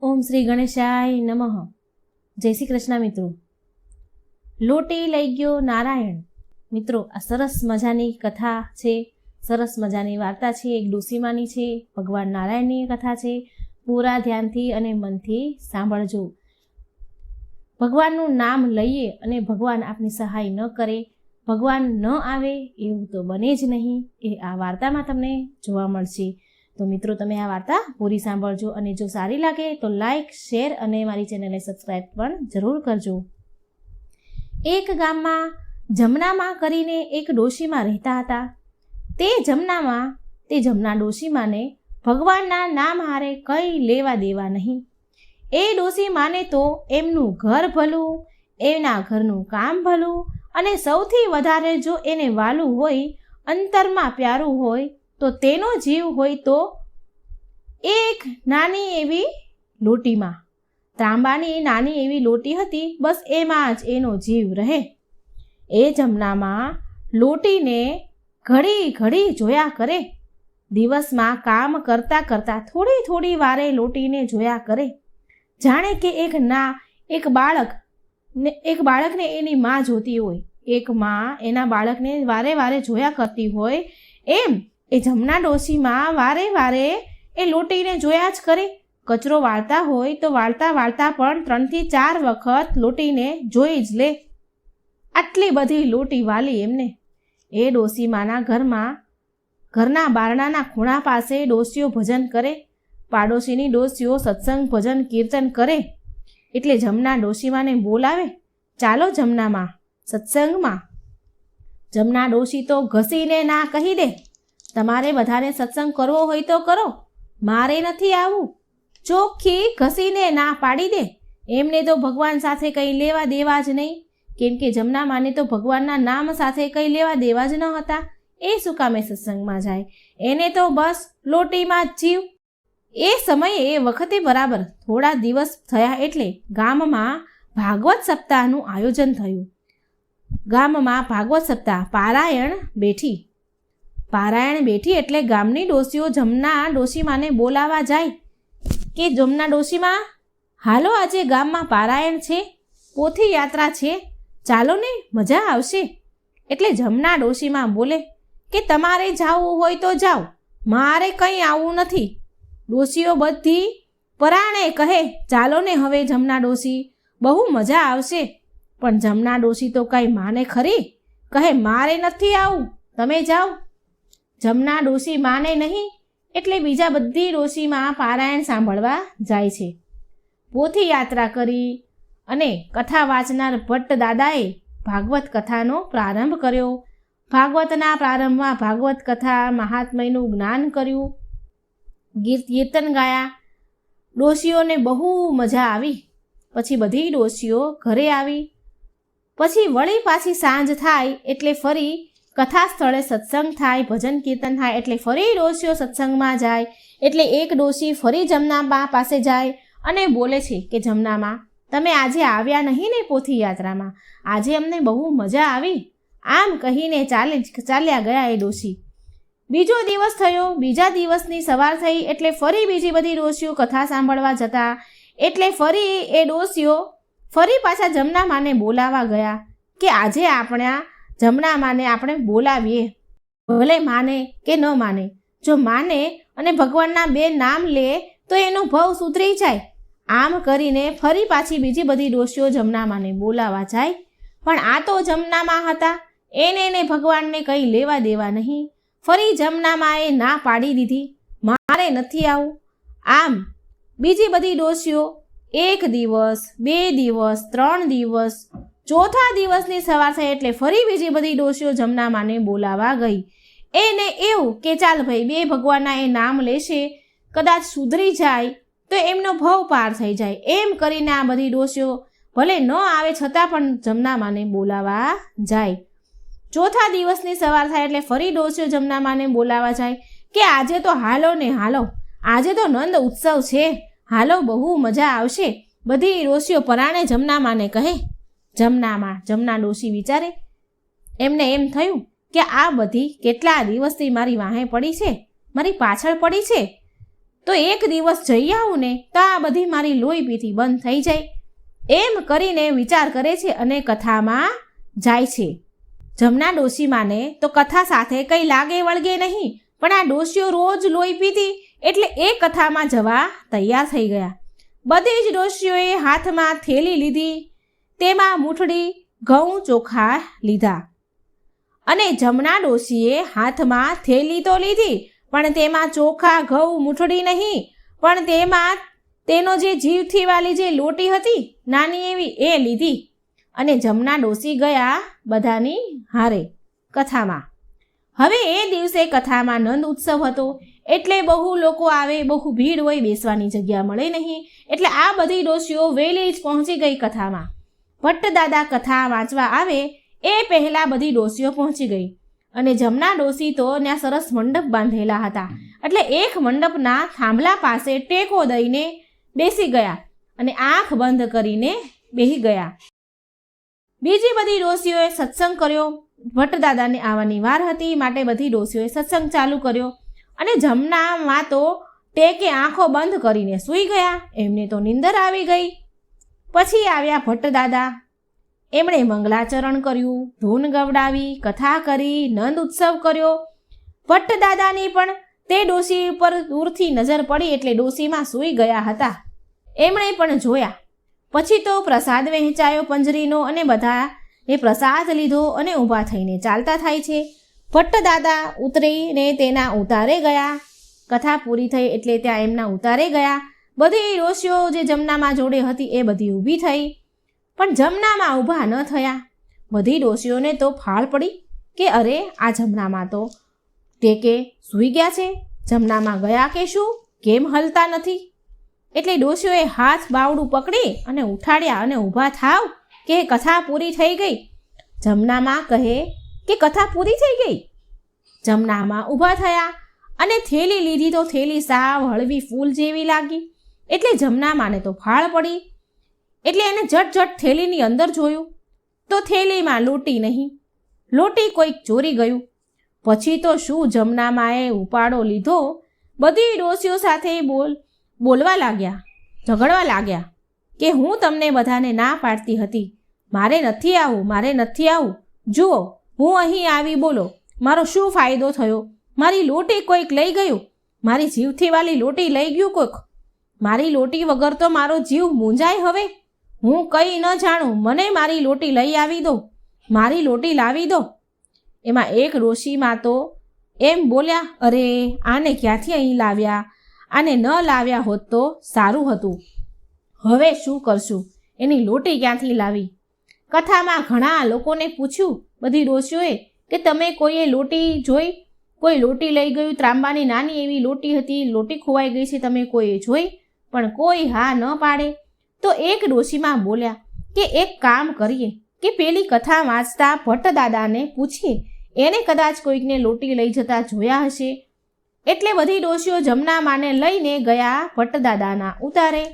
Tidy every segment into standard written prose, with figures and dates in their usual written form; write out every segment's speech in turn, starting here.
ઓમ શ્રી ગણેશાય નમઃ. જય શ્રી કૃષ્ણ મિત્રો. લોટી લઈ ગયો નારાયણ. મિત્રો, આ સરસ મજાની કથા છે, સરસ મજાની વાર્તા છે, એક ડોસીમાની છે, ભગવાન નારાયણની કથા છે. પૂરા ધ્યાનથી અને મનથી સાંભળજો. ભગવાનનું નામ લઈએ અને ભગવાન આપની સહાય ન કરે, ભગવાન ન આવે એવું તો બને જ નહીં. એ આ વાર્તામાં તમને જોવા મળશે. તો મિત્રો, તમે આ વાર્તા પૂરી સાંભળજો અને જો સારી લાગે તો લાઈક, શેર અને મારી ચેનલને સબસ્ક્રાઈબ પણ જરૂર કરજો. એક ગામમાં જમનામાં કરીને એક ડોશીમાં રહેતા હતા. તે જમના ડોશીમાને ભગવાનના નામ હારે કંઈ લેવા દેવા નહીં. એ ડોશીમાને તો એમનું ઘર ભલું, એના ઘરનું કામ ભલું અને સૌથી વધારે જો એને વાલું હોય, અંતરમાં પ્યારું હોય તો તેનો જીવ હોય તો એક નાની એવી લોટીમાં. તાંબાની નાની એવી લોટી હતી, બસ એમાં જ એનો જીવ રહે. એ જમનામાં લોટીને ઘડી ઘડી જોયા કરે. દિવસમાં કામ કરતાં કરતાં થોડી વારે લોટીને જોયા કરે. જાણે કે એક બાળકને એની માં જોતી હોય, એક માં એના બાળકને વારે વારે જોયા કરતી હોય, એમ એ જમના ડોશીમાં વારે વારે એ લોટીને જોયા જ કરે. કચરો વાળતા હોય તો વાળતા પણ 3 થી 4 વખત લોટીને જોઈ જ લે. આટલી બધી લોટી વાલી એમને. એ ડોશીમાના ઘરના બારણાના ખૂણા પાસે ડોશીઓ ભજન કરે. પાડોશીની ડોશીઓ સત્સંગ, ભજન, કીર્તન કરે. એટલે જમના ડોશીમાને બોલાવે, ચાલો જમનામાં સત્સંગમાં. જમના ડોશી તો ઘસીને ના કહી દે, તમારે બધાને સત્સંગ કરવો હોય તો કરો, મારે નથી આવવું. ચોખ્ખી ઘસીને ના પાડી દે. એમને તો ભગવાન સાથે કંઈ લેવા દેવા જ નહીં, કેમ કે જમનામાને તો ભગવાનના નામ સાથે કંઈ લેવા દેવા જ ન હતા. એ શું કામે સત્સંગમાં જાય? એને તો બસ લોટીમાં જ જીવ. એ સમયે એ વખતે બરાબર થોડા દિવસ થયા એટલે ગામમાં ભાગવત સપ્તાહનું આયોજન થયું. ગામમાં ભાગવત સપ્તાહ પારાયણ બેઠી એટલે ગામની ડોશીઓ જમના ડોશીમાને બોલાવા જાય કે જમના ડોશીમાં, હાલો આજે ગામમાં પારાયણ છે, પોથી યાત્રા છે, ચાલો ને, મજા આવશે. એટલે જમના ડોશીમાં બોલે કે તમારે જાવું હોય તો જાઓ, મારે કંઈ આવવું નથી. ડોશીઓ બધી પરાણે કહે, ચાલો ને હવે જમના ડોશી, બહુ મજા આવશે. પણ જમના ડોશી તો કંઈ માને ખરી, કહે મારે નથી આવું, તમે જાઓ. જમના ડોશી માને નહીં એટલે બીજા બધી ડોશીમાં પારાયણ સાંભળવા જાય છે. પોથી યાત્રા કરી અને કથા વાંચનાર ભટ્ટ દાદાએ ભાગવત કથાનો પ્રારંભ કર્યો. ભાગવતના પ્રારંભમાં ભાગવત કથા મહાત્મ્યનું જ્ઞાન કર્યું, કીર્તન ગાયા. ડોશીઓને બહુ મજા આવી. પછી બધી ડોશીઓ ઘરે આવી. પછી વળી પાછી સાંજ થાય એટલે ફરી કથા સ્થળે સત્સંગ થાય, ભજન કીર્તન થાય એટલે ફરી ડોશીઓ સત્સંગમાં જાય. એટલે એક ડોશી ફરી જમનાબા પાસે જાય અને બોલે છે કે જમનામાં, તમે આજે આવ્યા નહીં ને પોથી યાત્રામાં, આજે અમને બહુ મજા આવી. આમ કહીને ચાલ્યા ગયા એ ડોશી. બીજો દિવસ થયો. બીજા દિવસની સવાર થઈ એટલે ફરી બીજી બધી ડોશીઓ કથા સાંભળવા જતા. એટલે ફરી એ ડોશીઓ ફરી પાછા જમનામાને બોલાવા ગયા કે આજે આપણા જમનામાને આપણે બોલાવીએ, ભલે માને કે ન માને. જો માને અને ભગવાનના 2 નામ લે તો એનો ભવ સુધરી જાય. આમ કરીને ફરી પાછી બીજી બધી ડોશીઓ જમનામાને બોલાવા જાય. પણ આ તો જમનામા હતા, એને ભગવાનને કંઈ લેવા દેવા નહીં. ફરી જમનામાએ ના પાડી દીધી, મારે નથી આવું. આમ બીજી બધી ડોશીઓ 1 દિવસ, 2 દિવસ, 3 દિવસ, ચોથા દિવસની સવાર થઈ એટલે ફરી બીજી બધી ડોશીઓ જમનામાને બોલાવા ગઈ. એને એવું કે ચાલ ભાઈ, 2 ભગવાનના એ નામ લેશે, કદાચ સુધરી જાય તો એમનો ભવ પાર થઈ જાય. એમ કરીને આ બધી ડોશીઓ ભલે ન આવે છતાં પણ જમનામાને બોલાવા જાય. ચોથા દિવસની સવાર થાય એટલે ફરી ડોશીઓ જમનામાને બોલાવા જાય કે આજે તો હાલો ને હાલો, આજે તો નંદ ઉત્સવ છે, હાલો, બહુ મજા આવશે. બધી ડોશીઓ પરાણે જમનામાને કહે. જમના ડોશી વિચારે, એમને એમ થયું કે આ બધી કેટલા દિવસથી મારી વાહે પડી છે, મારી પાછળ પડી છે, તો એક દિવસ જઈ આવું ને તો આ બધી મારી લોહી પીતી બંધ થઈ જાય. એમ કરીને વિચાર કરે છે અને કથામાં જાય છે. જમના ડોશીમાને તો કથા સાથે કંઈ લાગે વળગે નહીં, પણ આ ડોશીઓ રોજ લોહી પીતી એટલે એ કથામાં જવા તૈયાર થઈ ગયા. બધી જ ડોશીઓએ હાથમાં થેલી લીધી, તેમાં મૂઠડી ઘઉં ચોખા લીધા. અને જમના ડોશીએ હાથમાં થેલી તો લીધી, પણ તેમાં ચોખા ઘઉં મૂઠડી નહીં, પણ તેમાં તેનો જે જીવથી વાલી જે લોટી હતી નાની એવી એ લીધી. અને જમના ડોશી ગયા બધાની હારે કથામાં. હવે એ દિવસે કથામાં નંદ ઉત્સવ હતો, એટલે બહુ લોકો આવે, બહુ ભીડ હોય, બેસવાની જગ્યા મળે નહીં, એટલે આ બધી ડોશીઓ વહેલી જ પહોંચી ગઈ કથામાં. ભટ્ટદાદા કથા વાંચવા આવે એ પહેલાં બધી ડોશીઓ પહોંચી ગઈ. અને જમના ડોશી તો ત્યાં સરસ મંડપ બાંધેલા હતા, એટલે એક મંડપના થાંભલા પાસે ટેકો દઈને બેસી ગયા અને આંખ બંધ કરીને બેસી ગયા. બીજી બધી ડોશીઓએ સત્સંગ કર્યો. ભટ્ટદાદાને આવવાની વાર હતી, માટે બધી ડોશીઓએ સત્સંગ ચાલુ કર્યો. અને જમનામાં તો ટેકે આંખો બંધ કરીને સૂઈ ગયા. એમને તો નીંદર આવી ગઈ. પછી આવ્યા ભટ્ટદાદા. એમણે મંગલાચરણ કર્યું, ધૂન ગવડાવી, કથા કરી, નંદ ઉત્સવ કર્યો. ભટ્ટદાદાની પણ તે ડોશી ઉપર દૂરથી નજર પડી એટલે ડોશીમાં સૂઈ ગયા હતા. એમણે પણ જોયા. પછી તો પ્રસાદ વહેંચાયો પંજરીનો અને બધા એ પ્રસાદ લીધો અને ઊભા થઈને ચાલતા થાય છે. ભટ્ટદાદા ઉતરીને તેના ઉતારે ગયા. કથા પૂરી થઈ એટલે ત્યાં એમના ઉતારે ગયા. બધી ડોશીઓ જે જમનામાં જોડે હતી એ બધી ઊભી થઈ, પણ જમનામાં ઊભા ન થયા. બધી ડોશીઓને તો ફાળ પડી કે અરે આ જમનામાં તો ટેકે સૂઈ ગયા છે, જમનામાં ગયા કે શું, કેમ હલતા નથી? એટલે ડોશીઓએ હાથ બાવડું પકડી અને ઉઠાડ્યા અને ઊભા થાવ કે કથા પૂરી થઈ ગઈ. જમનામાં કહે કે કથા પૂરી થઈ ગઈ. જમનામાં ઊભા થયા અને થેલી લીધી તો થેલી સાવ હળવી ફૂલ જેવી લાગી. એટલે જમનામાને તો ફાળ પડી. એટલે એને ઝટ થેલીની અંદર જોયું તો થેલીમાં લોટી નહીં, લોટી કોઈક ચોરી ગયું. પછી તો શું જમનામાએ ઉપાડો લીધો, બધી ડોશીઓ સાથે બોલવા લાગ્યા, ઝઘડવા લાગ્યા કે હું તમને બધાને ના પાડતી હતી, મારે નથી આવું, મારે નથી આવું. જુઓ હું અહીં આવી, બોલો મારો શું ફાયદો થયો? મારી લોટી કોઈક લઈ ગયું, મારી જીવથી વાલી લોટી લઈ ગયું કોઈક. મારી લોટી વગર તો મારો જીવ મૂંઝાય. હવે હું કંઈ ન જાણું, મને મારી લોટી લઈ આવી દો, મારી લોટી લાવી દો. એમાં એક ડોશીમાં તો એમ બોલ્યા, અરે આને ક્યાંથી અહીં લાવ્યા, આને ન લાવ્યા હોત તો સારું હતું. હવે શું કરશું, એની લોટી ક્યાંથી લાવી? કથામાં ઘણા લોકોને પૂછ્યું બધી ડોશીઓએ કે તમે કોઈએ લોટી જોઈ, કોઈ લોટી લઈ ગયું, ત્રાંબાની નાની એવી લોટી હતી, લોટી ખોવાઈ ગઈ છે, તમે કોઈએ જોઈ? પણ કોઈ હા ન પાડે. તો એક ડોશીમાં બોલ્યા કે એક કામ કરીએ કે પેલી કથા વાંચતા ભટ્ટદાદાને પૂછીએ, એને કદાચ કોઈકને લોટી લઈ જતા જોયા હશે. એટલે બધી ડોશીઓ જમનામાને લઈને ગયા ભટ્ટદાદાના ઉતારે.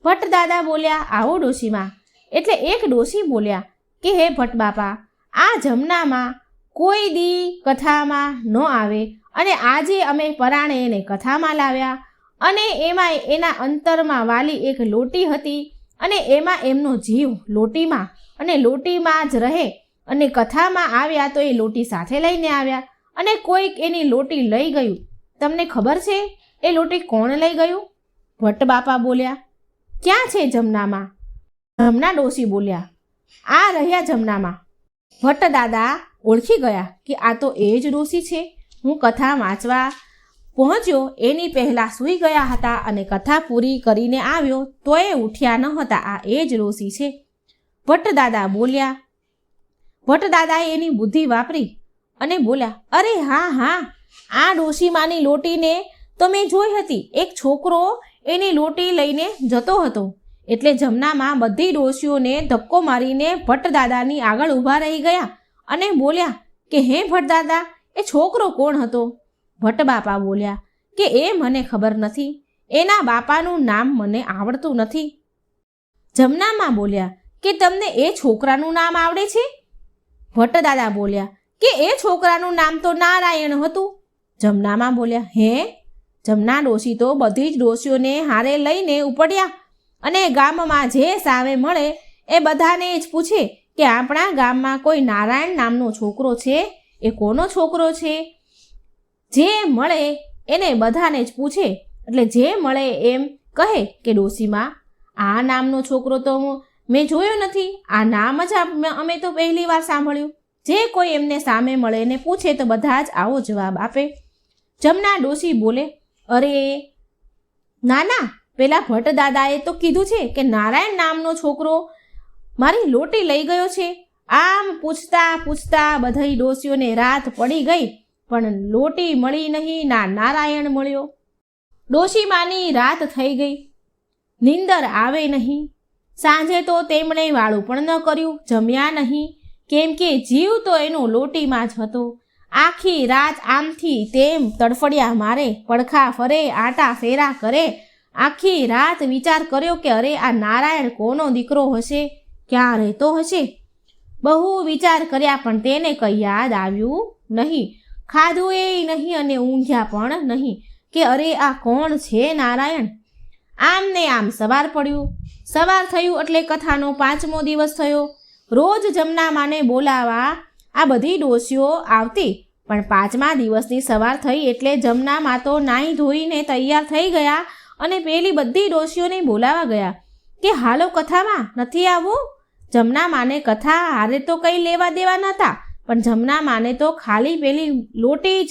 ભટ્ટદાદા બોલ્યા, આવો ડોશીમાં. એટલે એક ડોશી બોલ્યા કે હે ભટ્ટ બાપા, આ જમનામાં કોઈ દી કથામાં ન આવે અને આજે અમે પરાણે એને કથામાં લાવ્યા, અને એમાં એના અંતરમાં વાલી એક લોટી હતી અને એમાં એમનો જીવ લોટીમાં અને લોટીમાં જ રહે, અને કથામાં આવ્યા તો એ લોટી સાથે લઈને આવ્યા અને કોઈક એની લોટી લઈ ગયું. તમને ખબર છે એ લોટી કોણ લઈ ગયું? ભટ્ટ બાપા બોલ્યા, ક્યાં છે જમનામાં? જમના ડોશી બોલ્યા, આ રહ્યા જમનામાં. ભટ્ટદાદા ઓળખી ગયા કે આ તો એ જ ડોશી છે. હું કથા વાંચવા પહોંચ્યો એની પહેલાં સૂઈ ગયા હતા અને કથા પૂરી કરીને આવ્યો તો એ ઉઠ્યા ન હતા, આ એ જ ડોશી છે. ભટ્ટદાદા બોલ્યા. ભટ્ટદાદાએ એની બુદ્ધિ વાપરી અને બોલ્યા, અરે હા, આ ડોશીમાની લોટીને તો મેં જોઈ હતી. એક છોકરો એની લોટી લઈને જતો હતો. એટલે જમનામાં બધી ડોશીઓને ધક્કો મારીને ભટ્ટદાદાની આગળ ઊભા રહી ગયા અને બોલ્યા કે હે ભટ્ટદાદા, એ છોકરો કોણ હતો? ભટ્ટ બાપા બોલ્યા કે એ મને ખબર નથી, એના બાપાનું નામ મને આવડતું નથી. જમનામાં બોલ્યા કે તમને એ છોકરાનું નામ આવડે છે? ભટ્ટદાદા બોલ્યા કે એ છોકરાનું નામ તો નારાયણ હતું. જમનામાં બોલ્યા, હે? જમના ડોશી તો બધી જ ડોશીઓને હારે લઈને ઉપડ્યા અને ગામમાં જે સામે મળે એ બધાને જ પૂછે કે આપણા ગામમાં કોઈ નારાયણ નામનો છોકરો છે, એ કોનો છોકરો છે? જે મળે એને બધાને જ પૂછે, એટલે જે મળે એમ કહે કે ડોશીમાં આ નામનો છોકરો તો મેં જોયો નથી, આ નામ જ અમે તો પહેલી વાર સાંભળ્યું. જે કોઈ એમને સામે મળે ને પૂછે તો બધા જ આવો જવાબ આપે. જમના ડોશી બોલે, અરે ના, પેલા ભટ્ટ દાદાએ તો કીધું છે કે નારાયણ નામનો છોકરો મારી લોટી લઈ ગયો છે. આમ પૂછતા પૂછતા બધી ડોશીઓને રાત પડી ગઈ, પણ લોટી મળી નહીં, ના નારાયણ મળ્યો. ડોશીમાની રાત થઈ ગઈ, નીંદર આવે નહીં. સાંજે તો તેમણે વાળું પણ ન કર્યું, જમ્યા નહીં, કેમ કે જીવ તો એનો લોટીમાં જ હતો. આખી રાત આમથી તેમ તડફડિયા મારે, પડખા ફરે, આટા ફેરા કરે. આખી રાત વિચાર કર્યો કે અરે આ નારાયણ કોનો દીકરો હશે, ક્યાં રહેતો હશે. બહુ વિચાર કર્યા પણ તેને કંઈ યાદ આવ્યું નહીં. ખાધું એ નહીં અને ઊંઘ્યા પણ નહીં કે અરે આ કોણ છે નારાયણ. આમ ને આમ સવાર પડ્યું. સવાર થયું એટલે કથાનો 5મો દિવસ થયો. રોજ જમનામાને બોલાવા આ બધી ડોશીઓ આવતી, પણ 5મા દિવસની સવાર થઈ એટલે જમનામા તો નાહી ધોઈને તૈયાર થઈ ગયા અને પેલી બધી ડોશીઓને બોલાવા ગયા કે હાલો કથામાં નથી આવવું. જમનામાને કથા હારે તો કંઈ લેવા દેવા નહોતા, પણ જમનામાને તો ખાલી પેલી લોટી જ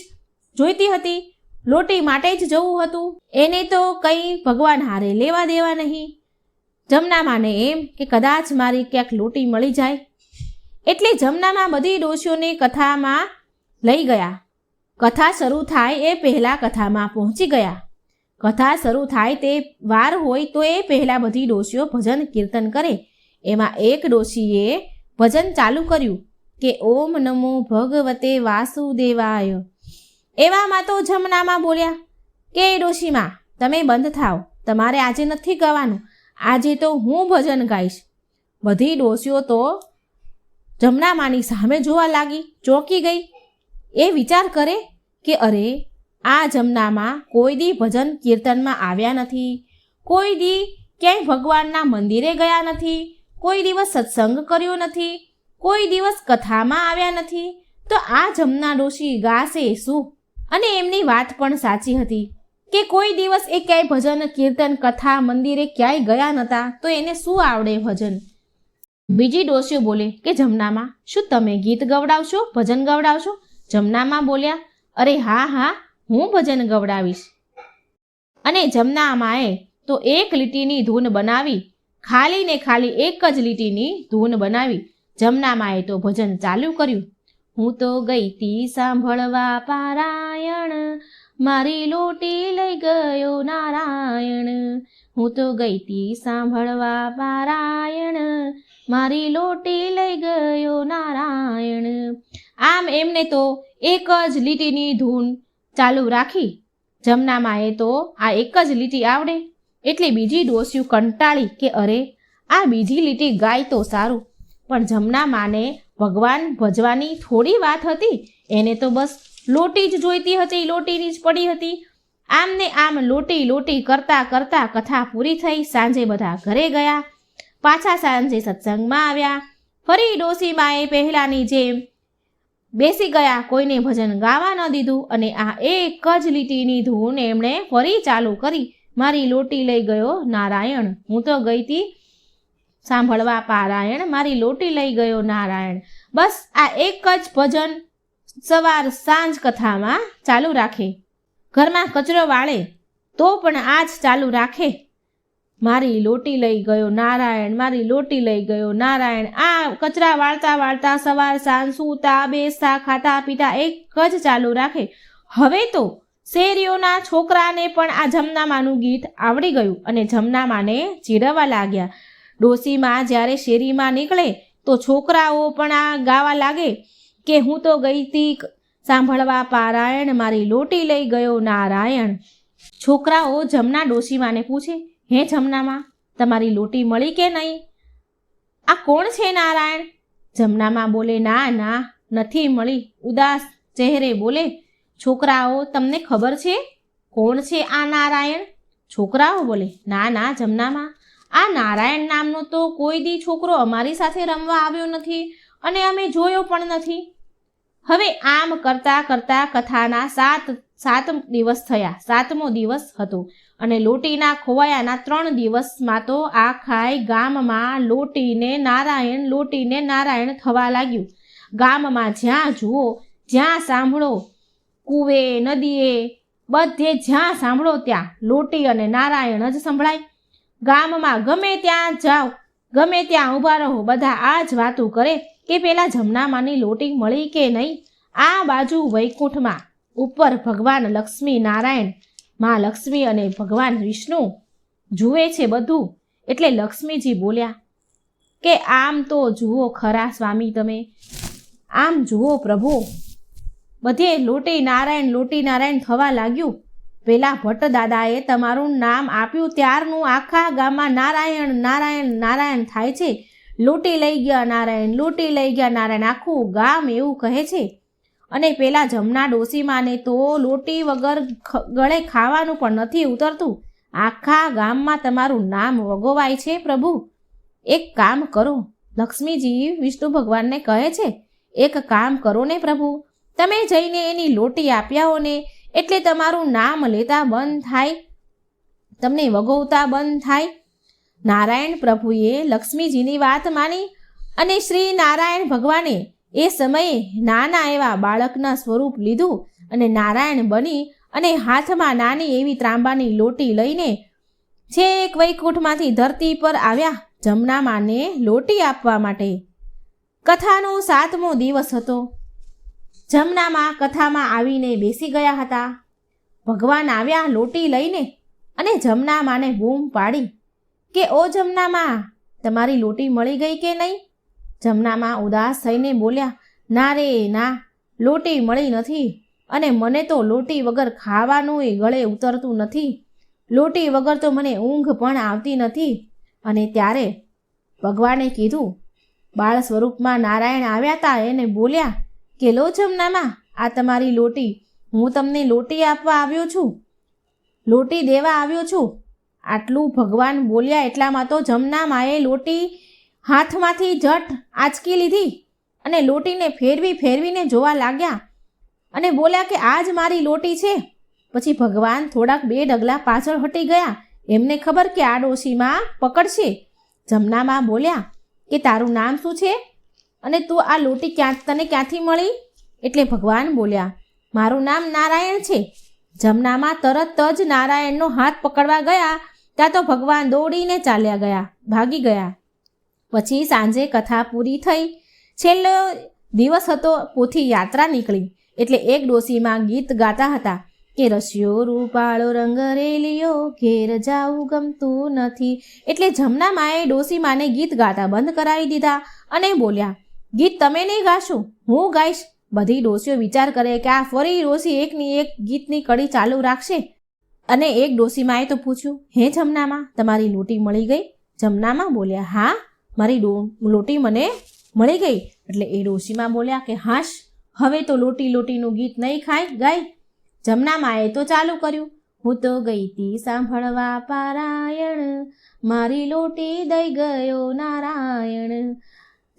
જોઈતી હતી, લોટી માટે જ જવું હતું. એને તો કંઈ ભગવાન હારે લેવા દેવા નહીં. જમનામાને એમ કે કદાચ મારી ક્યાંક લોટી મળી જાય, એટલે જમનામાં બધી ડોશીઓને કથામાં લઈ ગયા. કથા શરૂ થાય એ પહેલાં કથામાં પહોંચી ગયા. કથા શરૂ થાય તે વાર હોય તો એ પહેલાં બધી ડોશીઓ ભજન કીર્તન કરે. એમાં એક ડોશીએ ભજન ચાલુ કર્યું કે ઓમ નમો ભગવતે વાસુદેવાય. એવામાં તો જમનામાં બોલ્યા કે ડોશીમાં તમે બંધ થાવ, તમારે આજે નથી ગાવાનું, આજે તો હું ભજન ગાઈશ. બધી ડોશીઓ તો જમનામાની સામે જોવા લાગી, ચોંકી ગઈ. એ વિચાર કરે કે અરે આ જમનામાં કોઈ દી ભજન કીર્તનમાં આવ્યા નથી, કોઈ દી ક્યાંય ભગવાનના મંદિરે ગયા નથી, કોઈ દિવસ સત્સંગ કર્યો નથી, કોઈ દિવસ કથામાં આવ્યા નથી, તો આ જમના ડોશી ગાશે શું? અને એમની વાત પણ સાચી હતી કે કોઈ દિવસ એ ક્યાંય ભજન કીર્તન કથા મંદિરે ક્યાંય ગયા નહોતા, તો એને શું આવડે ભજન? બીજી ડોશીઓ બોલે કે જમનામાં શું તમે ગીત ગવડાવશો, ભજન ગવડાવશો? જમનામાં બોલ્યા, અરે હા, હું ભજન ગવડાવીશ. અને જમનામાએ તો એક લીટીની ધૂન બનાવી, ખાલી ને ખાલી એક જ લીટીની ધૂન બનાવી. જમનામાએ તો ભજન ચાલુ કર્યું. હું તો ગઈ તી સાંભળવા પારાયણ, મારી લોટી લઈ ગયો નારાયણ. હું તો ગઈ તી સાંભળવા પારાયણ, મારી લોટી લઈ ગયો નારાયણ. આમ એમને તો એક જ લીટીની ધૂન ચાલુ રાખી. જમનામાએ તો આ એક જ લીટી આવડે, એટલે બીજી ડોશીઓ કંટાળી કે અરે આ બીજી લીટી ગાય તો સારું. પણ જમનામાને ભગવાન ભજવાની થોડી વાત હતી, એને તો બસ લોટી જ જોઈતી હતી, લોટીની જ પડી હતી. આમ ને આમ લોટી કરતા કરતા કથા પૂરી થઈ. સાંજે બધા ઘરે ગયા, પાછા સાંજે સત્સંગમાં આવ્યા. ફરી ડોશીમાએ પહેલાંની જેમ બેસી ગયા, કોઈને ભજન ગાવા ન દીધું અને આ એક જ લીટીની ધૂન એમણે ફરી ચાલુ કરી. મારી લોટી લઈ ગયો નારાયણ, હું તો ગઈ હતી સાંભળવા પારાયણ, મારી લોટી લઈ ગયો નારાયણ. બસ આ એક જ ભજન સવાર સાંજ કથામાં ચાલુ રાખે. ઘરમાં કચરો વાળે તો પણ આ જ ચાલુ રાખે, મારી લોટી લઈ ગયો નારાયણ, મારી લોટી લઈ ગયો નારાયણ. આ કચરા વાળતા વાળતા સવાર સાંજ સૂતા બેસતા ખાતા પીતા એક જ ચાલુ રાખે. હવે તો શેરીઓના છોકરાને પણ આ જમનામાનું ગીત આવડી ગયું અને જમનામાને ચીડવવા લાગ્યા. ડોશીમાં જ્યારે શેરીમાં નીકળે તો છોકરાઓ પણ આ ગાવા લાગે કે હું તો ગઈ તી સાંભળવા પારાયણ, મારી લોટી લઈ ગયો નારાયણ. છોકરાઓ જમના ડોશીમાને પૂછે, હે જમનામાં તમારી લોટી મળી કે નહીં? આ કોણ છે નારાયણ? જમનામાં બોલે, ના નથી મળી. ઉદાસ ચહેરે બોલે, છોકરાઓ તમને ખબર છે કોણ છે આ નારાયણ? છોકરાઓ બોલે, ના ના જમનામાં, આ નારાયણ નામનો તો કોઈ દી છોકરો અમારી સાથે રમવા આવ્યો નથી અને અમે જોયો પણ નથી. હવે આમ કરતાં કરતાં કથાના સાત દિવસ થયા. 7મો દિવસ હતો અને લોટીના ખોવાયાના 3 દિવસમાં તો આખાય ગામમાં લોટીને નારાયણ થવા લાગ્યું. ગામમાં જ્યાં જુઓ, જ્યાં સાંભળો, કૂવે, નદીએ, બધે જ્યાં સાંભળો ત્યાં લોટી અને નારાયણ જ સંભળાય. ગામમાં ગમે ત્યાં જાઓ, ગમે ત્યાં ઊભા રહો, બધા આ જ વાતું કરે કે પેલા જમનામાની લોટી મળી કે નહીં. આ બાજુ વૈકુંઠમાં ઉપર ભગવાન લક્ષ્મી નારાયણ, માં લક્ષ્મી અને ભગવાન વિષ્ણુ જુએ છે બધું. એટલે લક્ષ્મીજી બોલ્યા કે આમ તો જુઓ ખરા સ્વામી, તમે આમ જુઓ પ્રભુ, બધે લોટી નારાયણ થવા લાગ્યું. પેલા ભટ્ટ દાદાએ તમારું નામ આપ્યું ત્યારનું આખા ગામમાં નારાયણ થાય છે. લોટી લઈ ગયા નારાયણ, આખું ગામ એવું કહે છે. અને પેલા જમના ડોશીમાને તો લોટી વગર ગળે ખાવાનું પણ નથી ઉતરતું. આખા ગામમાં તમારું નામ વગોવાય છે પ્રભુ. એક કામ કરો, લક્ષ્મીજી વિષ્ણુ ભગવાનને કહે છે, એક કામ કરો ને પ્રભુ, તમે જઈને એની લોટી આપ્યાઓ ને એટલે તમારું નામ લેતા બંધ થાય, તમને વગોવતા બંધ થાય. નારાયણ પ્રભુએ લક્ષ્મીજીની વાત માની અને શ્રી નારાયણ ભગવાને એ સમયે નાના એવા બાળકના સ્વરૂપ લીધું અને નારાયણ બની અને હાથમાં નાની એવી ત્રાંબાની લોટી લઈને છેક વૈકુંઠમાંથી ધરતી પર આવ્યા જમનામાને લોટી આપવા માટે. કથાનો 7મો દિવસ હતો. જમનામાં કથામાં આવીને બેસી ગયા હતા. ભગવાન આવ્યા લોટી લઈને અને જમનામાને બૂમ પાડી કે ઓ જમનામાં, તમારી લોટી મળી ગઈ કે નહીં? જમનામાં ઉદાસ થઈને બોલ્યા, ના રે ના, લોટી મળી નથી અને મને તો લોટી વગર ખાવાનું ગળે ઉતરતું નથી. લોટી વગર તો મને ઊંઘ પણ આવતી નથી. અને ત્યારે ભગવાને કીધું, બાળ સ્વરૂપમાં નારાયણ આવ્યા હતા, એને બોલ્યા કે લો જમનામાં, આ તમારી લોટી, હું તમને લોટી આપવા આવ્યો છું, લોટી દેવા આવ્યો છું. આટલું ભગવાન બોલ્યા એટલામાં તો જમનામાએ લોટી હાથમાંથી જટ આંચકી લીધી અને લોટીને ફેરવીને જોવા લાગ્યા અને બોલ્યા કે આ જ મારી લોટી છે. પછી ભગવાન થોડાક 2 ડગલા પાછળ હટી ગયા. એમને ખબર કે આ ડોશીમાં પકડશે. જમનામાં બોલ્યા કે તારું નામ શું છે અને તું આ લોટી તને ક્યાંથી મળી? એટલે ભગવાન બોલ્યા, મારું નામ નારાયણ છે. જમનામાં તરત જ નારાયણનો હાથ પકડવા ગયા ત્યાં તો ભગવાન દોડીને ચાલ્યા ગયા, ભાગી ગયા. પછી સાંજે કથા પૂરી થઈ. છેલ્લો દિવસ હતો, પોથી યાત્રા નીકળી. એટલે એક ડોશીમાં ગીત ગાતા હતા કે રસિયો રૂપાળો રંગ રેલિયો, ઘેર જાવું ગમતું નથી. એટલે જમનામાએ ડોશીમાને ગીત ગાતા બંધ કરાવી દીધા અને બોલ્યા, ગીત તમે નહીં ગાશો, હું ગાઈશ. બધી ડોશીઓ વિચાર કરે કે આ ફરી ડોશી એકની એક ગીતની કડી ચાલુ રાખશે. અને એક ડોશીમાએ તો પૂછ્યું, હે જમનામાં, તમારી લોટી મળી ગઈ? જમનામાં બોલ્યા, હા, મારી લોટી મને મળી ગઈ. એટલે એ ડોશીમાં બોલ્યા કે હાશ, હવે તો લોટીનું ગીત નહીં ગાય. જમનામાએ તો ચાલુ કર્યું, હું તો ગઈ તી સાંભળવા પારાયણ, મારી લોટી દઈ ગયો નારાયણ.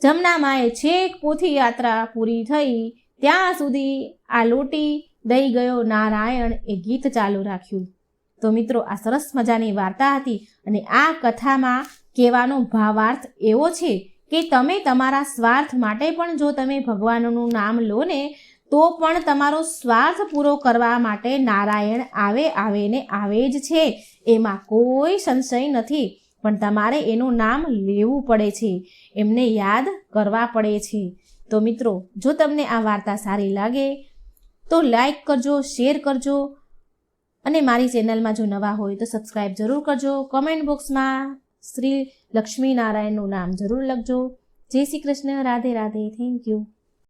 જમનામાએ છેક પોથી યાત્રા પૂરી થઈ ત્યાં સુધી આ લોટી દઈ ગયો નારાયણ એ ગીત ચાલુ રાખ્યું. તો મિત્રો, આ સરસ મજાની વાર્તા હતી અને આ કથામાં કહેવાનો ભાવાર્થ એવો છે કે તમે તમારા સ્વાર્થ માટે પણ જો તમે ભગવાનનું નામ લો ને તો પણ તમારો સ્વાર્થ પૂરો કરવા માટે નારાયણ આવે જ છે. એમાં કોઈ સંશય નથી. પણ તમારે એનું નામ લેવું પડે છે, એમને યાદ કરવા પડે છે. તો મિત્રો, જો તમને આ વાર્તા સારી લાગે તો લાઈક કરજો, શેર કરજો અને મારી ચેનલમાં જો નવા હોય તો સબસ્ક્રાઈબ જરૂર કરજો. કમેન્ટ બોક્સમાં શ્રી લક્ષ્મી નારાયણનું નામ જરૂર લખજો. જય શ્રી કૃષ્ણ. રાધે રાધે. Thank you.